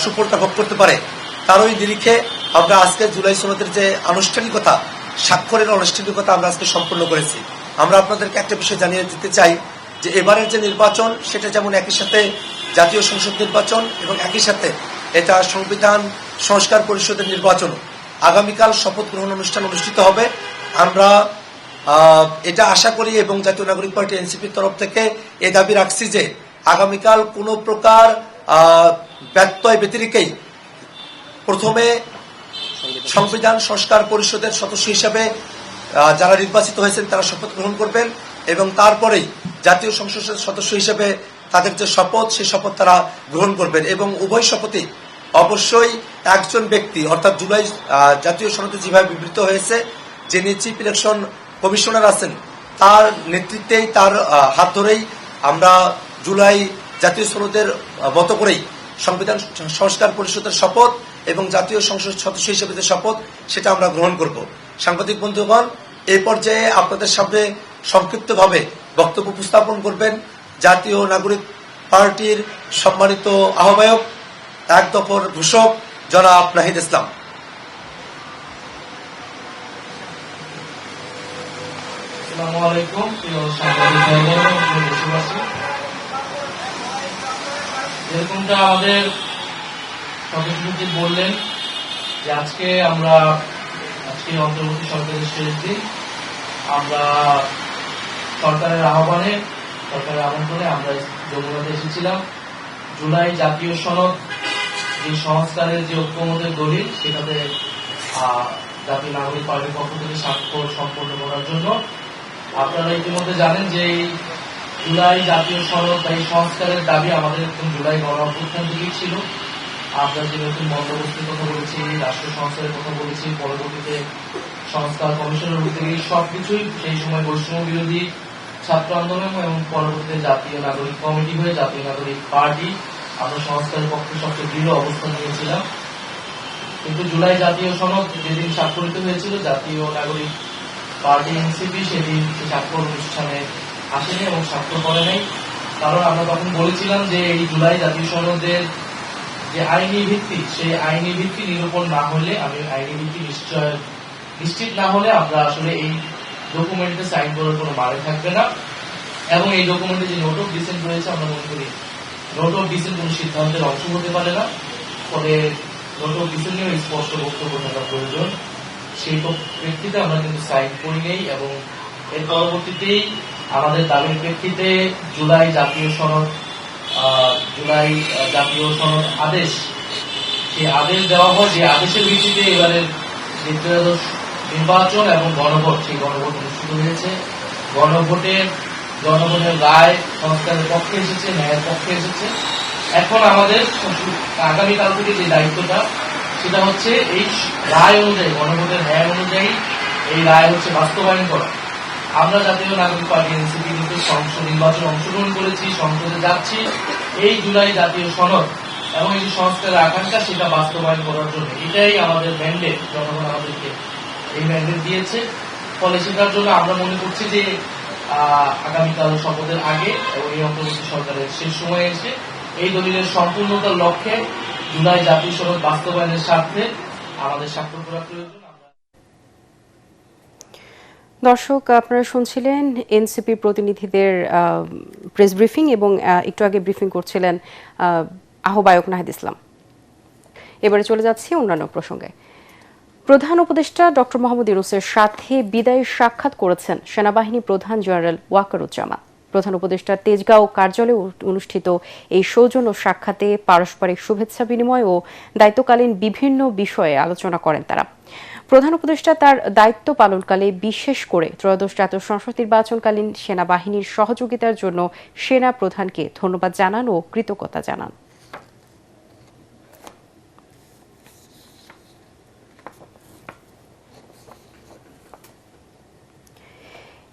সুফলতা ভোগ করতে পারে, তারই নিরিখে আমরা আজকে জুলাই সনদের যে আনুষ্ঠানিকতা, স্বাক্ষরের আনুষ্ঠানিকতা আমরা আজকে সম্পন্ন করেছি। আমরা আপনাদেরকে একটা বিষয় জানিয়ে দিতে চাই যে এবারের যে নির্বাচন সেটা যেমন একই সাথে জাতীয় সংসদ নির্বাচন এবং একই সাথে এটা সংবিধান সংস্কার পরিষদের নির্বাচন। আগামীকাল শপথ গ্রহণ অনুষ্ঠান অনুষ্ঠিত হবে। আমরা এটা আশা করি এবং জাতীয় নাগরিক পার্টি এনসিপির তরফ থেকে এই দাবি রাখছি যে আগামীকাল কোনো প্রকার ব্যত্যয় ব্যতিরেকেই প্রথমে সংবিধান সংস্কার পরিষদের সদস্য হিসাবে যারা নির্বাচিত হয়েছেন তারা শপথ গ্রহণ করবেন এবং তারপরেই জাতীয় সংসদের সদস্য হিসেবে তাদের যে শপথ সেই শপথ তারা গ্রহণ করবেন এবং উভয় শপথই অবশ্যই একজন ব্যক্তি অর্থাৎ জুলাই জাতীয় সনদে যেভাবে বিবৃত হয়েছে যিনি চিফ ইলেকশন কমিশনার আছেন তার নেতৃত্বেই, তার হাত ধরেই আমরা জুলাই জাতীয় সনদের মতো করেই সংবিধান সংস্কার পরিষদের শপথ এবং জাতীয় সংসদ সদস্য হিসেবে যে শপথ সেটা আমরা গ্রহণ করব। সাংবাদিক বন্ধুগণ, এই পর্যায়ে আপনাদের সামনে সংক্ষিপ্তভাবে বক্তব্য উপস্থাপন করবেন জাতীয় নাগরিক পার্টির সম্মানিত আহ্বায়ক, এক দফার ঘোষক জনাব নাহিদ ইসলাম। আসসালামু আলাইকুম, প্রিয় সাংবাদিক ভাইবোন এবং দেশবাসী। যেরকমটা আমাদের সভাপতি বললেন যে আজকে অন্তর্বর্তী সরকারের শেষ দিন, আমরা সরকারের আহ্বানে, সরকারের আমন্ত্রণে আমরা যমুনাতে এসেছিলাম। জুলাই জাতীয় সনদ যে সংস্কারের যে ঐক্যমতের দলিল, সেটাতে জাতীয় নাগরিক পার্টির পক্ষ থেকে স্বাক্ষর সম্পন্ন করার জন্য। আপনারা ইতিমধ্যে জানেন যে এই জুলাই জাতীয় সনদ বা এই সংস্কারের দাবি আমাদের জুলাই গণ অভ্যুত্থান থেকেই ছিল। আমরা যে নতুন বন্দোবস্তের কথা বলেছি, রাষ্ট্র সংস্কারের কথা বলেছি, পরবর্তীতে সংস্কার কমিশনের রূপ থেকে সবকিছুই সেই সময় বৈষম্য বিরোধী ছাত্র আন্দোলন এবং পরবর্তীতে জাতীয় নাগরিক কমিটি হয়ে জাতীয় নাগরিক পার্টি আমরা সংস্কারের পক্ষে সবচেয়ে দৃঢ় অবস্থান নিয়েছিলাম। কিন্তু জুলাই জাতীয় সনদ যেদিন স্বাক্ষরিত হয়েছিল, জাতীয় নাগরিক পার্টি এনসিপি সেদিন স্বাক্ষর অনুষ্ঠানে আসেনি এবং স্বাক্ষর করে নাই। কারণ আমরা তখন বলেছিলাম যে এই জুলাই জাতীয় সনদের যে আইনি ভিত্তি, সেই আইনি ভিত্তি নিরূপণ না হলে, আইনি ভিত্তি নিশ্চিত না হলে আমরা আসলে এই ডকুমেন্টে সাইন করার কোনো মানে থাকবে না। এবং এই ডকুমেন্টে যে নোট অফ ডিসেন্ট রয়েছে, আমরা মনে করি নোট অফ ডিসেন্ট কোনো সিদ্ধান্তের অংশ হতে পারে না। ফলে নোট অফ ডিসেন্ট নিয়েও স্পষ্ট বক্তব্য থাকা প্রয়োজন। সেই প্রেক্ষিতে আমরা কিন্তু সাইন করি নেই এবং এর পরবর্তীতেই আমাদের দাবির প্রেক্ষিতে জুলাই জাতীয় সনদ আদেশ, সেই আদেশ দেওয়া হয়। যে আদেশের ভিত্তিতে এবারের ত্রয়োদশ নির্বাচন এবং গণভোট, সেই গণভোট অনুষ্ঠিত হয়েছে। জনগণের রায় সংস্কারের পক্ষে এসেছে, ন্যায়ের পক্ষে এসেছে। এখন আমাদের আগামীকাল থেকে যে দায়িত্বটা, সেটা হচ্ছে এই রায় অনুযায়ী, গণভোটের ন্যায় অনুযায়ী এই রায় হচ্ছে বাস্তবায়ন করা। আমরা জাতীয় নাগরিক পার্টি এনসিপি কিন্তু সংসদ নির্বাচনে অংশগ্রহণ করেছি, সংসদে যাচ্ছি এই জুলাই জাতীয় সনদ এবং এই যে সংস্কারের আকাঙ্ক্ষা, সেটা বাস্তবায়ন করার জন্য। এটাই আমাদের ম্যান্ডেট, জনগণ আমাদেরকে এই ম্যান্ডেট দিয়েছে। ফলে সেটার জন্য আমরা মনে করছি যে আগামীকাল শপথের আগে এবং এই অন্তর্বর্তী সরকারের শেষ সময়ে এসে এই দলিলের সম্পূর্ণতার লক্ষ্যে জুলাই জাতীয় সনদ বাস্তবায়নের স্বার্থে আমাদের স্বাক্ষর করা প্রয়োজন। দর্শক, আপনারা শুনছিলেন এনসিপি প্রতিনিধিদের প্রেস ব্রিফিং এবং একটু আগে ব্রিফিং করছিলেন আহ্বায়ক নাহিদ ইসলাম। এবারে চলে যাচ্ছি অন্যান্য প্রসঙ্গে। প্রধান উপদেষ্টা ডক্টর মোহাম্মদ ইউনূসের সাথে বিদায়ী সাক্ষাৎ করেছেন সেনাবাহিনী প্রধান জেনারেল ওয়াকারুজ্জামান। প্রধান উপদেষ্টার তেজগাঁও কার্যালয়ে অনুষ্ঠিত এই সৌজন্য সাক্ষাতে পারস্পরিক শুভেচ্ছা বিনিময় ও দায়িত্বকালীন বিভিন্ন বিষয়ে আলোচনা করেন তারা। প্রধান উপদেষ্টা তার দায়িত্ব পালনকালে বিশেষ করে ত্রয়োদশ জাতীয় সংসদ নির্বাচনকালীন সেনাবাহিনীর সহযোগিতার জন্য সেনা প্রধানকে ধন্যবাদ জানান ও কৃতজ্ঞতা জানান।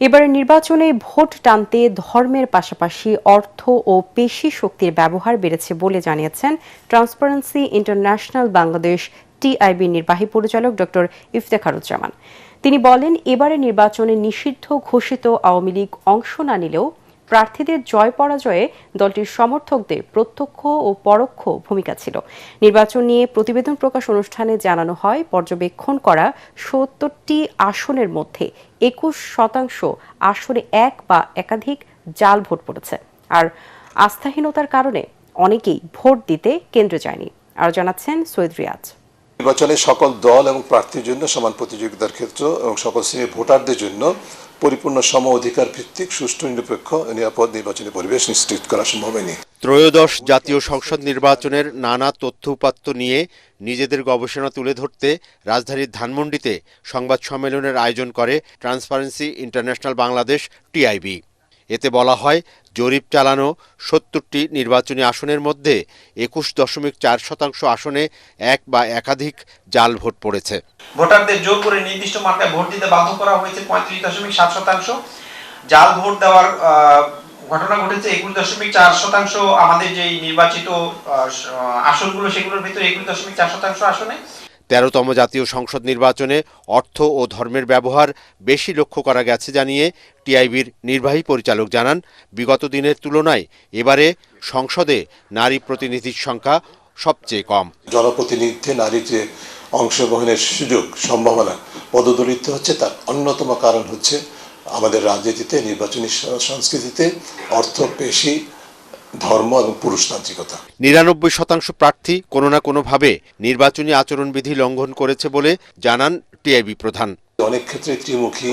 এবারের নির্বাচনে ভোট টানতে ধর্মের পাশাপাশি অর্থ ও পেশি শক্তির ব্যবহার বেড়েছে বলে জানিয়েছেন ট্রান্সপারেন্সি ইন্টারন্যাশনাল বাংলাদেশ টিআইবি নির্বাহী পরিচালক ডক্টর ইফতেখারুজ্জামান। তিনি বলেন, এবারের নির্বাচনে নিষিদ্ধ ঘোষিত আওয়ামী লীগ অংশ না নিলেও প্রার্থীদের জয় পরাজয়ে দলটির সমর্থকদের প্রত্যক্ষ ও পরোক্ষ ভূমিকা ছিল। নির্বাচন নিয়ে প্রতিবেদন প্রকাশ অনুষ্ঠানে জানানো হয়, পর্যবেক্ষণ করা ৭০টি আসনের মধ্যে ২১% আসনে এক বা একাধিক জাল ভোট পড়েছে। আর আস্থাহীনতার কারণে অনেকেই ভোট দিতে কেন্দ্রে যায়নি। আর জানাচ্ছেন সৈয়দ রিয়াজ। নির্বাচনে সকল দল এবং প্রার্থীর জন্য সমান প্রতিযোগিতার ক্ষেত্র এবং সকল শ্রেণীর ভোটারদের জন্য পরিপূর্ণ সম অধিকার ভিত্তিক সুষ্ঠু নিরপেক্ষ নিরাপদ নির্বাচনী পরিবেশ নিশ্চিত করা সম্ভব হয়নি। ত্রয়োদশ জাতীয় সংসদ নির্বাচনের নানা তথ্য উপাত্ত নিয়ে নিজেদের গবেষণা তুলে ধরতে রাজধানীর ধানমন্ডিতে সংবাদ সম্মেলনের আয়োজন করে ট্রান্সপারেন্সি ইন্টারন্যাশনাল বাংলাদেশ টিআইবি। এতে বলা হয়, জরিপ চালানো ৭০টি নির্বাচনী আসনের মধ্যে ২১.৪% আসনে এক বা একাধিক জাল ভোট পড়েছে। ভোটারদের জোর করে নির্দিষ্ট মাত্রায় ভোট দিতে বাধ্য করা হয়েছে ৩৫.৭%। জাল ভোট দেওয়ার ঘটনা ঘটেছে 21.4% আমাদের যে নির্বাচিত আসনগুলো সেগুলোর ভিতরে 21.4% আসনে। 13তম জাতীয় সংসদ নির্বাচনে অর্থ ও ধর্মের ব্যবহার বেশি লক্ষ্য করা গেছে জানিয়ে টিআইবির নির্বাহী পরিচালক জানান, বিগত দিনের তুলনায় এবারে সংসদে নারী প্রতিনিধির সংখ্যা সবচেয়ে কম। জনপ্রতিনিধিত্বে নারীর যে অংশগ্রহণের সুযোগ সম্ভাবনা পদদলিত হচ্ছে, তার অন্যতম কারণ হচ্ছে আমাদের রাজনীতিতে, নির্বাচনী সংস্কৃতিতে অর্থ পেশি, ধর্ম এবং পুরুষতান্ত্রিকতা। 99% প্রার্থী কোনো না কোনোভাবে নির্বাচনী আচরণবিধি লঙ্ঘন করেছে বলে জানান টিআইবি প্রধান। অনেক ক্ষেত্রে ত্রিমুখী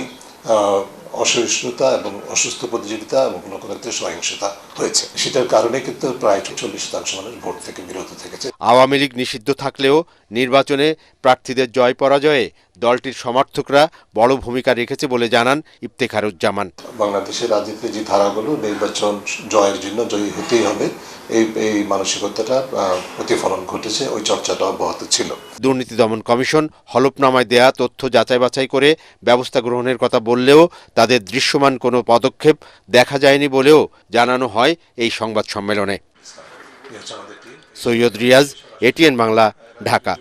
অসহিষ্ণুতা এবং অসুস্থ প্রতিযোগিতা এবং কোনো কোনো ক্ষেত্রে সহিংসতা হয়েছে। সেটার কারণে কিন্তু প্রায় 40% মানুষ ভোট থেকে বিরত থেকেছে। আওয়ামী লীগ নিষিদ্ধ থাকলেও নির্বাচনে প্রার্থীদের জয় পরাজয়ে দলটির সমর্থকরা বড় ভূমিকা রেখেছে বলে জানান ইফতেখারুজ্জামান। বাংলাদেশের রাজনীতির যে ধারাগুলো নির্বাচন জয়ের জন্য জয়ী হতেই হবে, এই মানসিকতাটা প্রতিফলন ঘটেছে, ওই চর্চাটা অব্যাহত ছিল। দুর্নীতি দমন কমিশন হলফনামায় দেয়া তথ্য যাচাই বাছাই করে ব্যবস্থা গ্রহণের কথা বললেও তাদের দৃশ্যমান কোনো পদক্ষেপ দেখা যায়নি বলেও জানানো হয় এই সংবাদ সম্মেলনে। সৈয়দ রিয়াজ, এটিএন বাংলা, ঢাকা।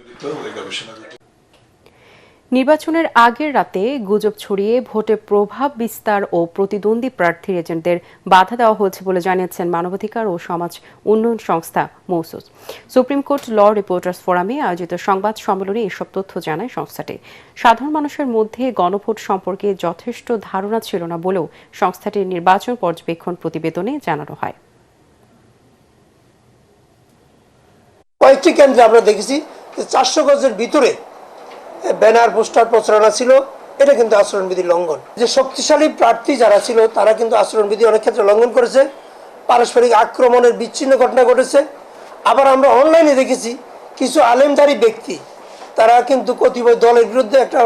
নির্বাচনের আগের রাতে গুজব ছড়িয়ে ভোটে প্রভাব বিস্তার ও প্রতিদ্বন্দ্বী প্রার্থীর এজেন্টদের বাধা দেওয়া হয়েছে বলে জানিয়েছেন মানবাধিকার ও সমাজ উন্নয়ন সংস্থা মৌসুস। সুপ্রিম কোর্ট ল রিপোর্টার্স ফোরামে আয়োজিত সংবাদ সম্মেলনে এসব তথ্য জানায় সংস্থাটি। সাধারণ মানুষের মধ্যে গণভোট সম্পর্কে যথেষ্ট ধারণা ছিল না বলেও সংস্থাটির নির্বাচন পর্যবেক্ষণ প্রতিবেদনে জানানো হয়। কয়েকটি কেন্দ্রে আমরা দেখেছি 400 গজের ভিতরে ব্যানার পোস্টার প্রচারণা ছিল, এটা কিন্তু আচরণবিধি লঙ্ঘন। যে শক্তিশালী প্রার্থী যারা ছিল তারা কিন্তু আচরণবিধি অনেক ক্ষেত্রে লঙ্ঘন করেছে, পারস্পরিক আক্রমণের বিচ্ছিন্ন ঘটনা ঘটেছে। আবার আমরা অনলাইনে দেখেছি কিছু আলেমধারী ব্যক্তি তারা কিন্তু কতিপয় দলের বিরুদ্ধে একটা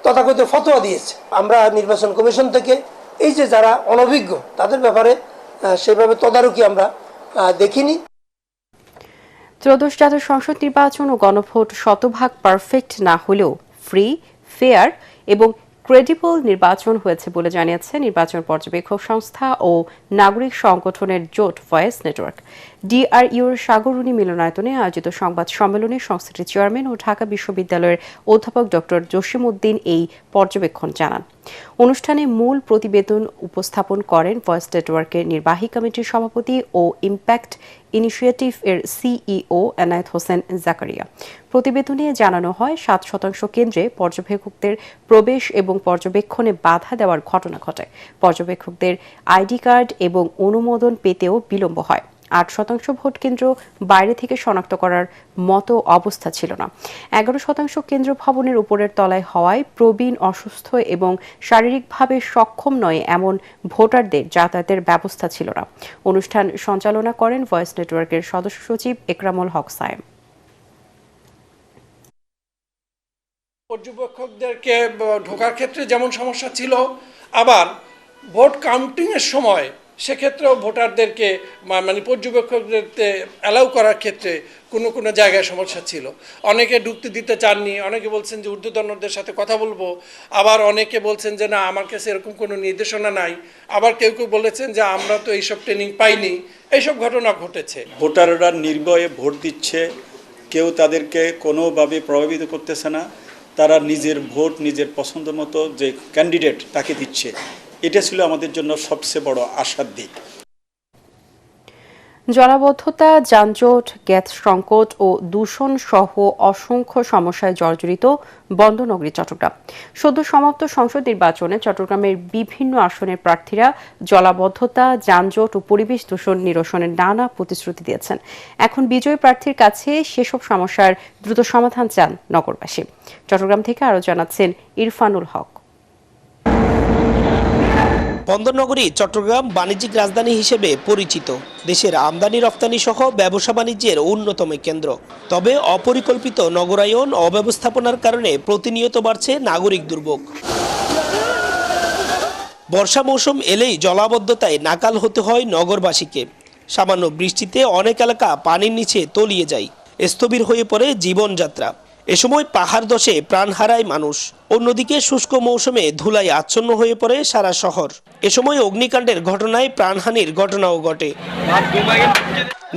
তথাকথিত ফতোয়া দিয়েছে। আমরা নির্বাচন কমিশন থেকে এই যে যারা অনভিজ্ঞ তাদের ব্যাপারে সেভাবে তদারকি আমরা দেখিনি। ত্রয়োদশ জাতীয় সংসদ নির্বাচন ও গণভোট শতভাগ পারফেক্ট না হলেও ফ্রি, ফেয়ার এবং ক্রেডিবল নির্বাচন হয়েছে বলে জানিয়েছে নির্বাচন পর্যবেক্ষক সংস্থা ও নাগরিক সংগঠনের জোট ভয়েস নেটওয়ার্ক। ডিআরইউর সাগররুনি মিলনায়তনে আয়োজিত সংবাদ সম্মেলনে সংস্থাটির চেয়ারম্যান ও ঢাকা বিশ্ববিদ্যালয়ের অধ্যাপক ডক্টর জসিমউদ্দিন এই পর্যবেক্ষণ জানান। অনুষ্ঠানে মূল প্রতিবেদন উপস্থাপন করেন ভয়েস নেটওয়ার্কের নির্বাহী কমিটির সভাপতি ও ইম্প্যাক্ট ইনিশিয়েটিভ এর সিইও এনায়েত হোসেন জাকারিয়া। প্রতিবেদনে জানানো হয় 7% কেন্দ্রে পর্যবেক্ষকদের প্রবেশ এবং পর্যবেক্ষণে বাধা দেওয়ার ঘটনা ঘটে। পর্যবেক্ষকদের আইডি কার্ড এবং অনুমোদন পেতেও বিলম্ব হয়। 8% ভোট কেন্দ্র বাইরে থেকে শনাক্ত করার মতো অবস্থা ছিল না। 11% কেন্দ্র ভবনের উপরের তলায় হওয়ায় প্রবীণ, অসুস্থ এবং শারীরিকভাবে সক্ষম নয় এমন ভোটারদের যাতায়াতের ব্যবস্থা ছিল না। অনুষ্ঠান সঞ্চালনা করেন ভয়েস নেটওয়ার্কের সদস্য সচিব একরামুল হক সায়েম। পর্যবেক্ষকদেরকে ঢোকার ক্ষেত্রে যেমন সমস্যা ছিল, আবার ভোট কাউন্টিংয়ের সময় সেক্ষেত্রেও ভোটারদেরকে মানে পর্যবেক্ষকদেরকে অ্যালাউ করার ক্ষেত্রে কোনো কোনো জায়গায় সমস্যা ছিল। অনেকে ঢুকতে দিতে চাননি, অনেকে বলছেন যে ঊর্ধ্বতনদের সাথে কথা বলবো, আবার অনেকে বলছেন যে না আমার কাছে এরকম কোনো নির্দেশনা নাই, আবার কেউ কেউ বলেছেন যে আমরা তো এইসব ট্রেনিং পাইনি। এইসব ঘটনা ঘটেছে। ভোটাররা নির্ভয়ে ভোট দিচ্ছে, কেউ তাদেরকে কোনোভাবে প্রভাবিত করতেছে না, তারা নিজের ভোট নিজের পছন্দ মতো যে ক্যান্ডিডেট তাকে দিচ্ছে। এটা ছিল আমাদের জন্য সবচেয়ে বড় আশার দিক। জলাবদ্ধতা, যানজট, গ্যাস সংকট ও দূষণ সহ অসংখ্য সমস্যায় জর্জরিত বন্দরনগরী চট্টগ্রাম। সদ্য সমাপ্ত সংসদ নির্বাচনে চট্টগ্রামের বিভিন্ন আসনের প্রার্থীরা জলাবদ্ধতা, যানজট ও পরিবেশ দূষণ নিরসনের নানা প্রতিশ্রুতি দিয়েছেন। এখন বিজয়ী প্রার্থীর কাছে সেসব সমস্যার দ্রুত সমাধান চান নগরবাসী। চট্টগ্রাম থেকে আরও জানাচ্ছেন ইরফানুল হক। বন্দরনগরী চট্টগ্রাম বাণিজ্যিক রাজধানী হিসেবে পরিচিত, দেশের আমদানি রপ্তানি সহ ব্যবসা বাণিজ্যের অন্যতম কেন্দ্র। তবে অপরিকল্পিত নগরায়ন, অব্যবস্থাপনার কারণে প্রতিনিয়ত বাড়ছে নাগরিক দুর্ভোগ। বর্ষা মৌসুম এলেই জলাবদ্ধতায় নাকাল হতে হয় নগরবাসীকে। সামান্য বৃষ্টিতে অনেক এলাকা পানির নিচে তলিয়ে যায়, স্থবির হয়ে পড়ে জীবনযাত্রা। এ সময় পাহাড় ধসে প্রাণ হারায় মানুষ। অন্যদিকে শুষ্ক মৌসুমে ধুলায় আচ্ছন্ন হয়ে পড়ে সারা শহর। এ সময় অগ্নিকাণ্ডের ঘটনায় প্রাণহানির ঘটনাও ঘটে।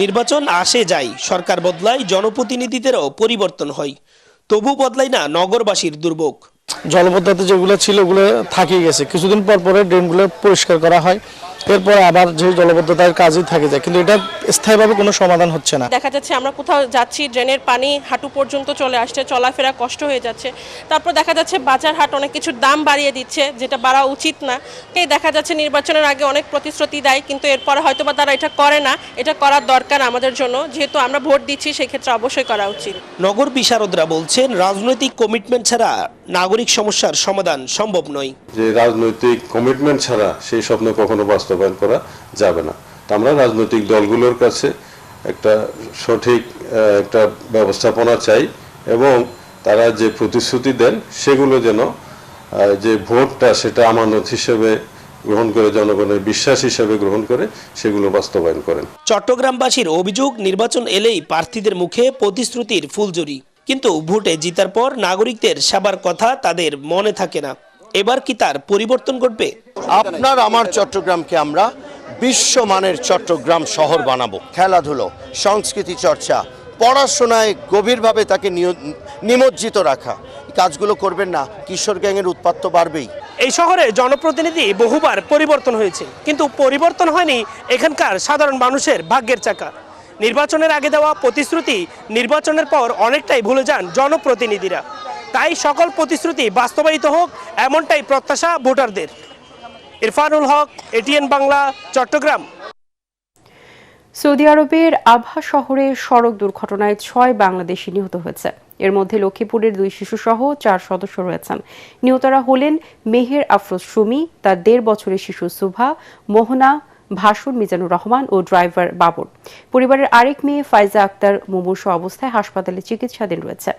নির্বাচন আসে যায়, সরকার বদলায়, জনপ্রতিনিধিদেরও পরিবর্তন হয়, তবু বদলায় না নগরবাসীর দুর্ভোগ। জলবদ্ধতা যেগুলো ছিল ওগুলো থাকিয়ে গেছে, কিছুদিন পর পরে ড্রেনগুলো পরিষ্কার করা হয়, এরপর আবার যে জলবদ্ধতার কাজই থাকে যায়, কিন্তু এটা স্থায়ীভাবে কোনো সমাধান হচ্ছে না। দেখা যাচ্ছে আমরা কোথাও যাচ্ছি, ড্রেনের পানি হাঁটু পর্যন্ত চলে আসছে, চলাফেরা কষ্ট হয়ে যাচ্ছে। তারপর দেখা যাচ্ছে বাজার হাট অনেক কিছুর দাম বাড়িয়ে দিচ্ছে, যেটা বাড়া উচিত না। এই দেখা যাচ্ছে নির্বাচনের আগে অনেক প্রতিশ্রুতি দেয়, কিন্তু এরপরে হয়তো বা তারা এটা করে না। এটা করার দরকার আমাদের জন্য, যেহেতু আমরা ভোট দিচ্ছি সেক্ষেত্রে অবশ্যই করা উচিত। নগর বিশারদরা বলছেন রাজনৈতিক কমিটমেন্ট ছাড়া নাগরিক সমস্যার সমাধান সম্ভব নয়। যে রাজনৈতিক কমিটমেন্ট ছাড়া সেই স্বপ্ন কখনো বাস্তবায়ন করা যাবে না। আমরা রাজনৈতিক দলগুলোর কাছে একটা সঠিক একটা ব্যবস্থাপনা চাই এবং তারা যে প্রতিশ্রুতি দেন সেগুলো যেন যে ভোটটা সেটা আমানত হিসেবে গ্রহণ করে, জনগণের বিশ্বাস হিসেবে গ্রহণ করে সেগুলো বাস্তবায়ন করেন। চট্টগ্রামবাসীর অভিযোগ, নির্বাচন এলেই প্রার্থীদের মুখে প্রতিশ্রুতির ফুলঝুরি, কিন্তু ভোটে জিতার পর নাগরিকদের সেবার কথা তাদের মনে থাকে না। এবার কি তার পরিবর্তন ঘটবে? আপনার আমার চট্টগ্রামকে আমরা বিশ্বমানের চট্টগ্রাম শহর বানাবো। খেলাধুলো, সংস্কৃতি চর্চা, পড়াশোনায় গভীরভাবে তাকে নিমজ্জিত রাখা, কাজগুলো করবেন না, কিশোর গ্যাংয়ের উৎপাত তো বাড়বেই। এই শহরে জনপ্রতিনিধি বহুবার পরিবর্তন হয়েছে, কিন্তু পরিবর্তন হয়নি এখানকার সাধারণ মানুষের ভাগ্যের চাকা। নির্বাচনের আগে দেওয়া প্রতিশ্রুতি নির্বাচনের পর অনেকটাই ভুলে যান জনপ্রতিনিধিরা। তাই সকল প্রতিশ্রুতি বাস্তবায়িত হোক, এমনটাই প্রত্যাশা ভোটারদের। ইরফানুল হক, এটিএন বাংলা, চট্টগ্রাম। সৌদি আরবের আভা শহরে সড়ক দুর্ঘটনায় 6 বাংলাদেশি নিহত হয়েছে। এর মধ্যে লক্ষ্মীপুরের 2 শিশুসহ 4 সদস্য রয়েছেন। নিহতরা হলেন মেহের আফরোজ সুমি, তার 1.5 বছরের শিশু সুভা, মোহনা, ভাসুর মিজানুর রহমান ও ড্রাইভার বাবর। পরিবারের আরেক মেয়ে ফাইজা আক্তার মুমূর্ষ অবস্থায় হাসপাতালে চিকিৎসাধীন রয়েছে।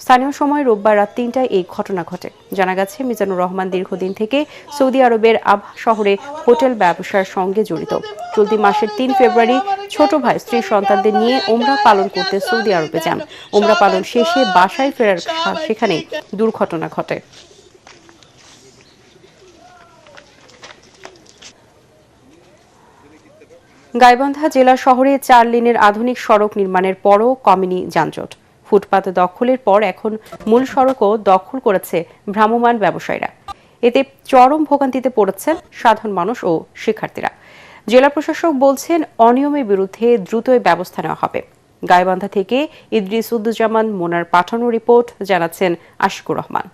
স্থানীয় সময় রোববার রাত 3টায় এই ঘটনা ঘটে। জানা গেছে, মিজানুর রহমান দীর্ঘদিন থেকে সৌদি আরবের আভা শহরে হোটেল ব্যবসার সঙ্গে জড়িত। চলতি মাসের 3 ফেব্রুয়ারি ছোট ভাই স্ত্রী সন্তানদের নিয়ে ওমরা পালন করতে সৌদি আরবে যান। ওমরা পালন শেষে বাসায় ফেরার সেখানে দুর্ঘটনা ঘটে। গাইবান্ধা জেলা শহরে 4 লেনের আধুনিক সড়ক নির্মাণের পরও কমেনি যানজট। ফুটপাত দখলের পর এখন মূল সড়কও দখল করেছে ভ্রাম্যমাণ ব্যবসায়ীরা। এতে চরম ভোগান্তিতে পড়েছেন সাধারণ মানুষ ও শিক্ষার্থীরা। জেলা প্রশাসক বলছেন, অনিয়মের বিরুদ্ধে দ্রুতই ব্যবস্থা নেওয়া হবে। গাইবান্ধা থেকে ইদ্রিস উদ্দুজামান মোনার পাঠানো রিপোর্ট জানাচ্ছেন আশিকুর রহমান।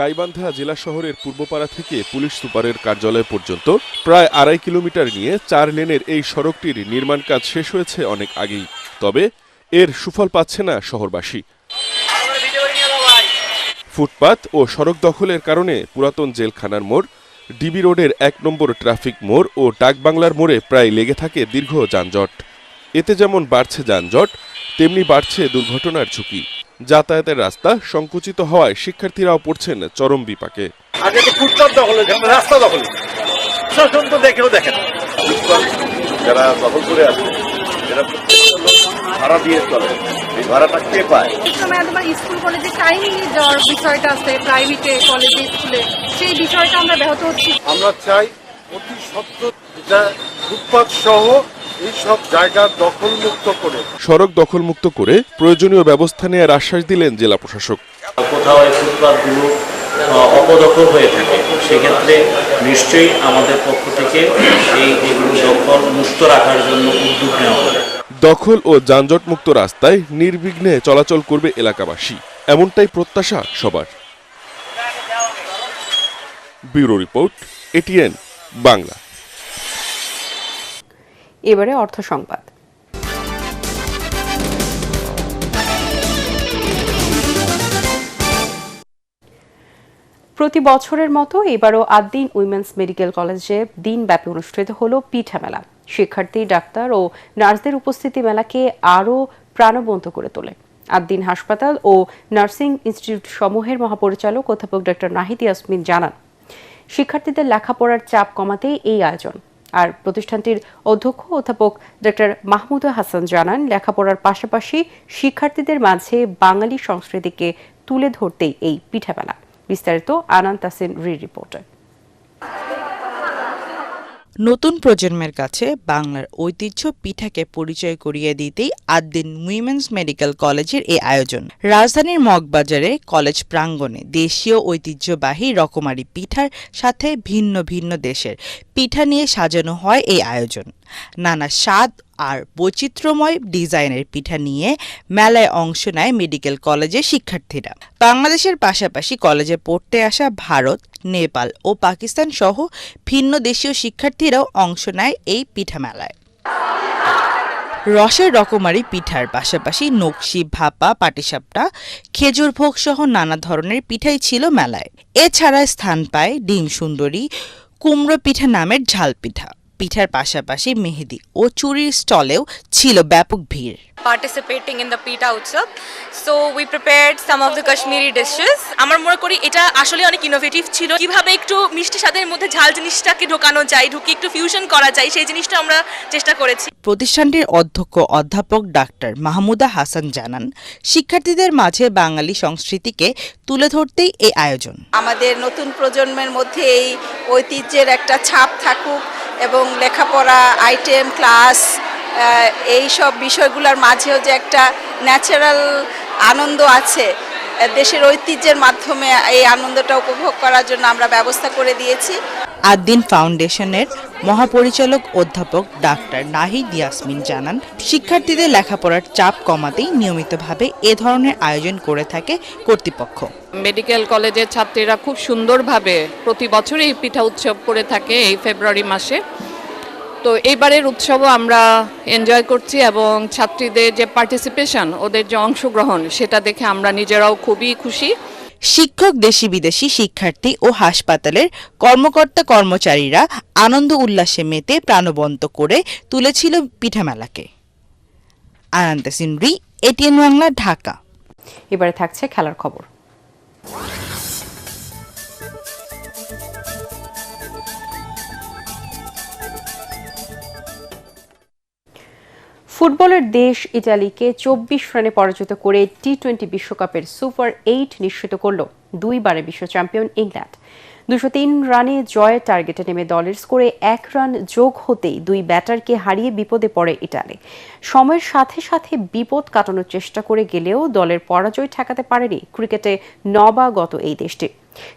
গাইবান্ধা জেলা শহরের পূর্বপাড়া থেকে পুলিশ সুপারের কার্যালয় পর্যন্ত প্রায় 2.5 কিলোমিটার নিয়ে 4 লেনের এই সড়কটির নির্মাণ কাজ শেষ হয়েছে অনেক আগেই। তবে এর সুফল পাচ্ছে না শহরবাসী। ফুটপাত ও সড়ক দখলের কারণে পুরাতন জেলখানার মোড়, ডিবি রোডের 1 নম্বর ট্রাফিক মোড় ও ডাকবাংলার মোড়ে প্রায় লেগে থাকে দীর্ঘ যানজট। এতে যেমন বাড়ছে যানজট, তেমনি বাড়ছে দুর্ঘটনার ঝুঁকি। যাতায়াতের রাস্তা সংকুচিত হওয়ায় শিক্ষার্থীরাও পড়ছেন চরম বিপাকে। আগে তো ফুটপাত দখল, রাস্তা দখল, শাসন তো দেখেও দেখেন। যারা দখল করে আছে, যারা ভাড়া দিয়ে চলে, এই ভাড়াটা কে পায়? সময় তোমার স্কুল কলেজে টাইম নিয়ে যাওয়ার বিষয়টা আছে, প্রাইভেটে কলেজে স্কুলে, সেই বিষয়টা আমরা ব্যাহত হচ্ছি। আমরা চাই অতি সত্বর এটা ফুটপাত সহ এই সব জায়গা দখলমুক্ত করে, সড়ক দখলমুক্ত করে প্রয়োজনীয় ব্যবস্থা নেওয়ার আশ্বাস দিলেন জেলা প্রশাসক। কোথাও এই ফুটপাতগুলো অপদখল হয়ে থাকে, সেক্ষেত্রে নিশ্চয়ই আমাদের পক্ষ থেকে এইগুলো দখল মুক্ত রাখার জন্য উদ্যোগ নেওয়া হবে। দখল ও যানজট মুক্ত রাস্তায় নির্বিঘ্নে চলাচল করবে এলাকাবাসী, এমনটাই প্রত্যাশা সবার। Bureau report, ATN Bangla. এবারে অর্থ সংবাদ। প্রতি বছরের মতো এবারও আদ্দিন উইমেন্স মেডিকেল কলেজে দিনব্যাপী অনুষ্ঠিত হল পিঠা মেলা। শিক্ষার্থী, ডাক্তার ও নার্সদের উপস্থিতি মেলাকে আরও প্রাণবন্ত করে তোলে। আদ্দিন হাসপাতাল ও নার্সিং ইনস্টিটিউট সমূহের মহাপরিচালক অধ্যাপক ডক্টর নাহিদ ইয়াসমিন জানান, শিক্ষার্থীদের লেখাপড়ার চাপ কমাতেই এই আয়োজন। আর প্রতিষ্ঠানটির অধ্যক্ষ অধ্যাপক ডক্টর মাহমুদা হাসান জানান, লেখাপড়ার পাশাপাশি শিক্ষার্থীদের মাঝে বাঙালি সংস্কৃতিকে তুলে ধরতেই এই পিঠা মেলা। বিস্তারিত আনান তাসিন রিপোর্টে। নতুন প্রজন্মের কাছে বাংলার ঐতিহ্য পিঠাকে পরিচয় করিয়ে দিতেই আদ্দিন উইমেন্স মেডিকেল কলেজের এই আয়োজন। রাজধানীর মগবাজারে কলেজ প্রাঙ্গণে দেশীয় ঐতিহ্যবাহী রকমারি পিঠার সাথে ভিন্ন ভিন্ন দেশের পিঠা নিয়ে সাজানো হয় এই আয়োজন। নানা স্বাদ আর বৈচিত্র্যময় ডিজাইনের পিঠা নিয়ে মেলায় অংশ নেয় মেডিকেল কলেজের শিক্ষার্থীরা। বাংলাদেশের পাশাপাশি কলেজে পড়তে আসা ভারত, নেপাল ও পাকিস্তান সহ ভিন্ন দেশীয় শিক্ষার্থীরাও অংশ নেয় এই পিঠা মেলায়। রসের রকমারি পিঠার পাশাপাশি নকশি, ভাপা, পাটিসাপটা, খেজুর ভোগ সহ নানা ধরনের পিঠাই ছিল মেলায়। এছাড়া স্থান পায় ডিম সুন্দরী, কুমড়ো পিঠা নামের ঝাল পিঠা। পিঠার পাশাপাশি মেহেদি ও চুরির স্টলেও ছিল ব্যাপক ভিড়। Participating in the Pita Utsav, so we prepared some of the Kashmiri dishes. আমার মনে করি এটা আসলে অনেক ইনোভেটিভ ছিল, কিভাবে একটু মিষ্টি স্বাদের মধ্যে ঝাল জিনিসটাকে ঢোকানো যায়, ঢুকিয়ে একটু ফিউশন করা যায়, সেই জিনিসটা আমরা চেষ্টা করেছি। প্রতিষ্ঠানটির অধ্যক্ষ অধ্যাপক ডাক্তার মাহমুদা হাসান জানান, শিক্ষার্থীদের মাঝে বাঙালি সংস্কৃতিকে তুলে ধরতেই এই আয়োজন। আমাদের নতুন প্রজন্মের মধ্যে এই ঐতিহ্যের একটা ছাপ থাকুক এবং লেখাপড়া, আইটেম, ক্লাস, এই সব বিষয়গুলোর মাঝেও যে একটা ন্যাচারাল আনন্দ আছে, দেশের ঐতিহ্যের মাধ্যমে এই আনন্দটা উপভোগ করার জন্য আমরা ব্যবস্থা করে দিয়েছি। আদ্দিন ফাউন্ডেশনের মহাপরিচালক অধ্যাপক ডাক্তার নাহিদ ইয়াসমিন জানান, শিক্ষার্থীদের লেখাপড়ার চাপ কমাতেই নিয়মিতভাবে এ ধরনের আয়োজন করে থাকে কর্তৃপক্ষ। মেডিকেল কলেজের ছাত্রীরা খুব সুন্দরভাবে প্রতি বছরই পিঠা উৎসব করে থাকে এই ফেব্রুয়ারি মাসে। তো এইবারের উৎসবও আমরা এনজয় করছি এবং ছাত্রীদের যে পার্টিসিপেশন, ওদের যে অংশগ্রহণ, সেটা দেখে আমরা নিজেরাও খুবই খুশি। শিক্ষক, দেশি বিদেশি শিক্ষার্থী ও হাসপাতালের কর্মকর্তা কর্মচারীরা আনন্দ উল্লাসে মেতে প্রাণবন্ত করে তুলেছিল পিঠা মেলাকে। আনান তাসিন, এটিএন বাংলা, ঢাকা। এবারে থাকছে খেলার খবর। ফুটবলের দেশ ইতালিকে 24 রানে পরাজিত করে টি-20 বিশ্বকাপের সুপার 8 নিশ্চিত করল দুইবারের বিশ্ব চ্যাম্পিয়ন ইংল্যান্ড। 203 রানে জয়ের টার্গেটে নেমে দলের স্কোরে 1 রান যোগ হতেই দুই ব্যাটারকে হারিয়ে বিপদে পড়ে ইতালি। সময়ের সাথে সাথে বিপদ কাটানোর চেষ্টা করে গেলেও দলের পরাজয় ঠেকাতে পারেনি ক্রিকেটে নবাগত এই দেশটি।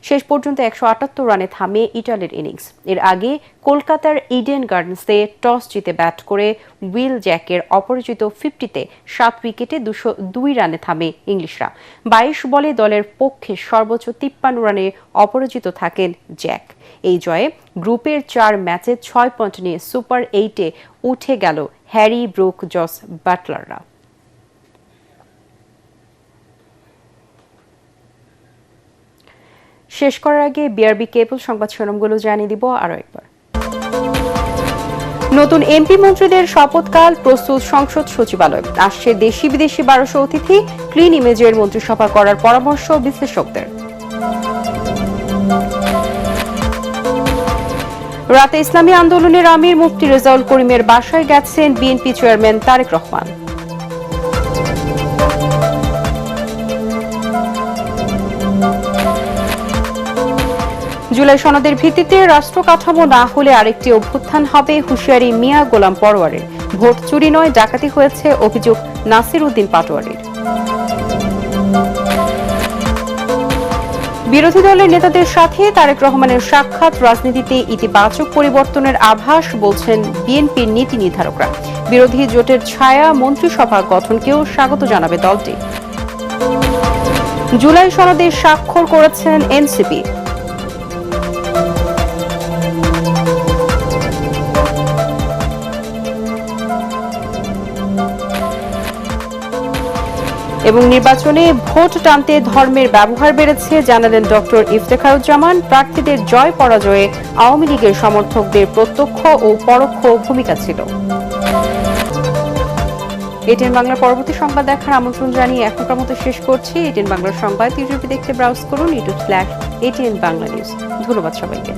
শেষ পর্যন্ত 178 রানে থামে ইটালির ইনিংস। এর আগে কলকাতার ইডেন গার্ডেন্সে টস জিতে ব্যাট করে উইল জ্যাকের অপরাজিত 50-তে 7 উইকেটে 202 রানে থামে ইংলিশরা। 22 বলে দলের পক্ষে সর্বোচ্চ 53 রানে অপরাজিত থাকেন জ্যাক। এই জয়ে গ্রুপের 4 ম্যাচে 6 পয়েন্ট নিয়ে সুপার 8-এ উঠে গেল হ্যারি, ব্রুক, জস বাটলাররা। শেষ করার আগে বিআরবি কেবল সংবাদ শিরোনামগুলো জানিয়ে দিব আরো একবার। নতুন এমপি মন্ত্রীদের শপথকাল প্রস্তুত সংসদ সচিবালয়। আসছে দেশি বিদেশি 1200 অতিথি। ক্লিন ইমেজের মন্ত্রিসভা করার পরামর্শ বিশ্লেষকদের। রাতে ইসলামী আন্দোলনের আমির মুফতি রেজাউল করিমের বাসায় গেছেন বিএনপি চেয়ারম্যান তারেক রহমান। জুলাই সনদের ভিত্তিতে রাষ্ট্র কাঠামো না হলে আরেকটি অভ্যুত্থান হবে, হুঁশিয়ারি মিয়া গোলাম পরোয়ারের। ভোট চুরি নয়, ডাকাতি হয়েছে, অভিযোগ নাসির উদ্দিন পাটোয়ারির। বিরোধী দলের নেতাদের সাথে তারেক রহমানের সাক্ষাৎ রাজনীতিতে ইতিবাচক পরিবর্তনের আভাস, বলছেন বিএনপির নীতি নির্ধারকরা। বিরোধী জোটের ছায়া মন্ত্রিসভা গঠনকেও স্বাগত জানাবে দলটি। জুলাই সনদে স্বাক্ষর করেছেন এনসিপি। এবং নির্বাচনে ভোট টানতে ধর্মের ব্যবহার বেড়েছে, জানালেন ডক্টর ইফতেখারুজ্জামান। প্রার্থীদের জয় পরাজয়ে আওয়ামী লীগের সমর্থকদের প্রত্যক্ষ ও পরোক্ষ ভূমিকা ছিল। এটিএন বাংলার পরবর্তী সংবাদ দেখার আমন্ত্রণ জানিয়ে এখনকার মতো শেষ করছি। এটিএন বাংলার সংবাদ ইউটিউবে দেখতে ব্রাউজ করুন youtube/ATN বাংলা নিউজ। ধন্যবাদ সবাইকে।